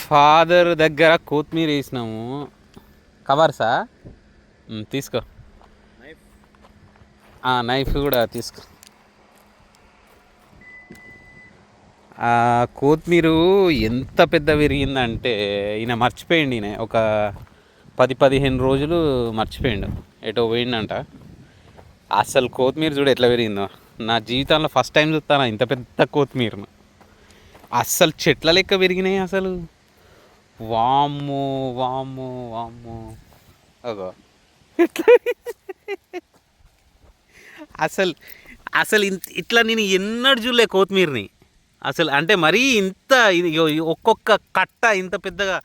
Father దగ్గర కొత్తిమీర వేసినాము. కవర్సా తీసుకో, నైఫ్ కూడా తీసుకో. కొత్తిమీర ఎంత పెద్ద విరిగిందంటే ఈయన మర్చిపోయింది. ఈయన ఒక 10-15 రోజులు మర్చిపోయిండు, ఎటో పోయిండంట. అసలు కొత్తిమీర చూడు ఎట్లా విరిగిందో. నా జీవితంలో ఫస్ట్ టైం చూస్తాను ఇంత పెద్ద కొత్తిమీరను. అస్సలు చెట్ల లెక్క విరిగినాయి అసలు. వామ్మో వామ్మో వామ్మో అగో అసలు అసలు ఇట్లా నేను ఎన్నడూ చూడలే కొత్తిమీరని అసలు. అంటే మరీ ఇంత ఒక్కొక్క కట్ట ఇంత పెద్దగా.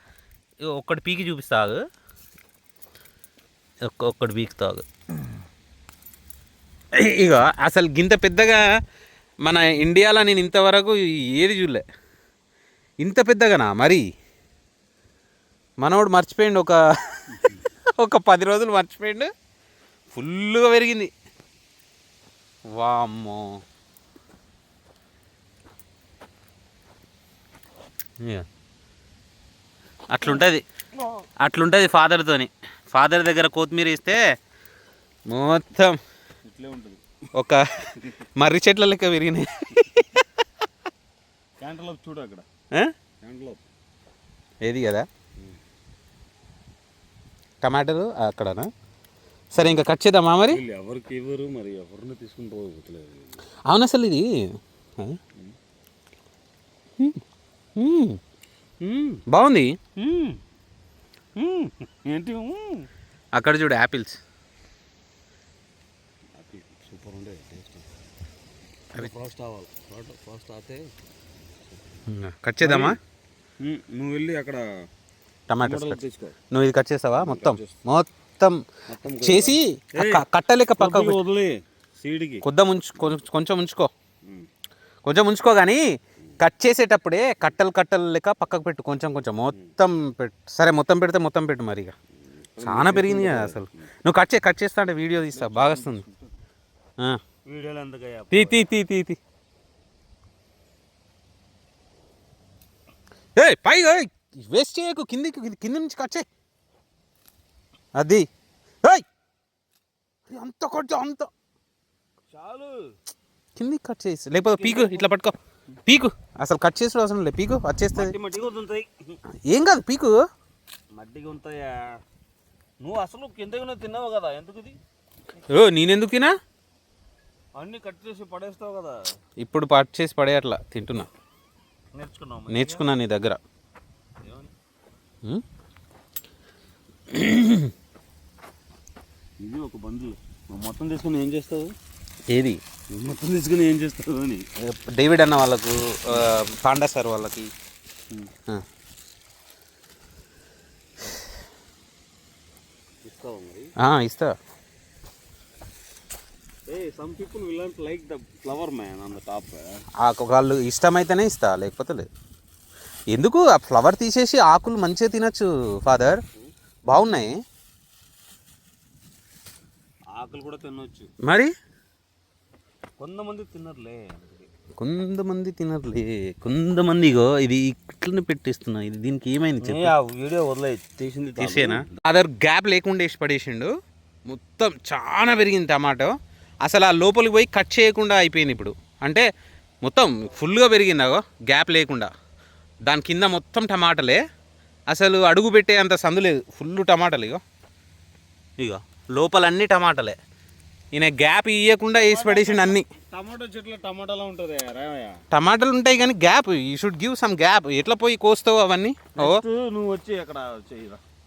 ఒక్కటి పీకి చూపిస్తాగు, ఒక్కటి పీకుతాగు. ఇక అసలు గింత పెద్దగా మన ఇండియాలో నేను ఇంతవరకు ఏది చూడలే. ఇంత పెద్దగానా మరి. మనోడు మర్చిపోయిండు, ఒక 10 రోజులు మర్చిపోయిండు, ఫుల్గా పెరిగింది. వామ్మో అట్లుంటుంది ఫాదర్తోని. ఫాదర్ దగ్గర కొత్తిమీర ఇస్తే మొత్తం ఒక మర్రి చెట్ల లెక్క విరిగినాయి. చూడు అక్కడ ఏది కదా టమాటాలు అక్కడనా. సరే ఇంకా కట్ చేద్దామా మరి. ఎవరికి ఇవ్వరు మరి, ఎవరిని తీసుకుని పోవట్లేదు. అవును అసలు ఇది బాగుంది. ఏంటి అక్కడ చూడు యాపిల్స్ సూపర్ ఉండే టేస్ట్. ఫాస్ట్ అవ్వాలి, ఫాస్ట్ అయితే కట్ చేద్దామా. నువ్వు వెళ్ళి అక్కడ టమాటోస్ తీసుకో. నువ్వు ఇది కట్ చేస్తావా మొత్తం మొత్తం చేసి కట్టలేక పక్కకు వదిలే సీడ్కి కొంచెం ఉంచుకో కానీ కట్ చేసేటప్పుడే కట్టలు లెక్క పక్కకు పెట్టు. కొంచెం మొత్తం పెట్టు. సరే మొత్తం పెడితే మొత్తం పెట్టు. మరి ఇక చాలా పెరిగింది అసలు. నువ్వు కట్ చేస్తా అంటే వీడియో తీస్తా, బాగా వస్తుంది. తీ పైగా వేస్ట్ చేయకు, కింద నుంచి కట్ చేయి. అది అంత అంత చాలు, కిందికి కట్ చేసి, లేకపోతే పీకు ఇట్లా పట్టుకో. పీకు అసలు కట్ చేసే అవసరం లేదు, పీకు వచ్చేస్తుంది. ఏం కాదు పీకు. మట్టిగా ఉంటాయా? నువ్వు అసలు కింద తిన్నావు కదా, ఎందుకు నేనెందుకు తినా? అన్ని కట్ చేసి పడేస్తావు కదా. ఇప్పుడు కట్ చేసి పడేయట్లా, తింటున్నా. నేర్చుకున్నా నీ దగ్గర. ఇది ఒక బంధువు మొత్తం తీసుకుని ఏం చేస్తావు? ఏది మొత్తం తీసుకుని ఏం చేస్తావు అని. డేవిడ్ అన్న వాళ్ళకు, పాండా సార్ వాళ్ళకి ఇస్తావా మరి? ఇస్తా. Some people will not like the flower man on the top. వాళ్ళు ఇష్టమైతేనే ఇస్తా, లేకపోతే లేదు. ఎందుకు ఆ ఫ్లవర్ తీసేసి ఆకులు మంచిగా తినచ్చు ఫాదర్, బాగున్నాయి. ఆకులు కూడా తినొచ్చు మరి. కొంతమంది తినర్లే, కొంతమందిగో ఇది ఇట్లనే పెట్టేస్తున్నా. ఇది దీనికి ఏమైంది వీడియో వదిలే తీసేనా? ఫాదర్ గ్యాప్ లేకుండా వేసి పడేసిండు. మొత్తం చాలా పెరిగింది టమాటో. అసలు ఆ లోపలికి పోయి కట్ చేయకుండా అయిపోయింది ఇప్పుడు. అంటే మొత్తం ఫుల్గా పెరిగింది అగో, గ్యాప్ లేకుండా. దాని కింద మొత్తం టమాటాలే, అసలు అడుగు పెట్టే అంత సందు లేదు. ఫుల్ టమాటాలు ఇగో లోపలన్నీ టమాటాలే. ఈయన గ్యాప్ ఇవ్వకుండా వేసి పడేసిండు అన్ని. టమాటో చెట్లు టమాటాలో ఉంటుంది, టమాటాలు ఉంటాయి కానీ gap, you should give some gap. ఎట్లా పోయి కోస్తావు అవన్నీ? నువ్వు వచ్చి అక్కడ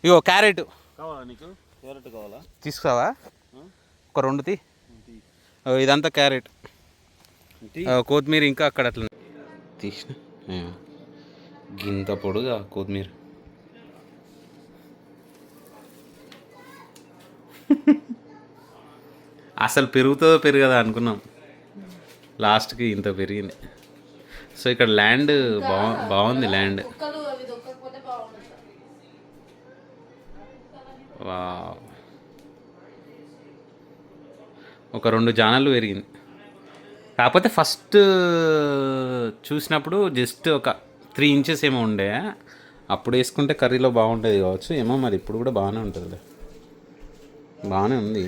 ఇగో క్యారెట్ కావాలా నీకు? క్యారెట్ కావాలా? తీసుకురావా? ఒక 2 తీ. ఇదంతా క్యారెట్, కొత్తిమీర ఇంకా అక్కడ అట్లా తీసిన గింత పొడుగా కొత్తిమీర. అసలు పెరుగుతుందో పెరగదా అనుకున్నాం, లాస్ట్కి ఇంత పెరిగింది. సో ఇక్కడ ల్యాండ్ బాగుంది. ల్యాండ్ ఒక 2 జానలు పెరిగింది. కాకపోతే ఫస్ట్ చూసినప్పుడు జస్ట్ ఒక 3 ఇంచెస్ ఏమో ఉండే, అప్పుడు వేసుకుంటే కర్రీలో బాగుంటుంది కావచ్చు, ఏమో మరి ఇప్పుడు కూడా బాగానే ఉంటుందిలే, బాగానే ఉంది.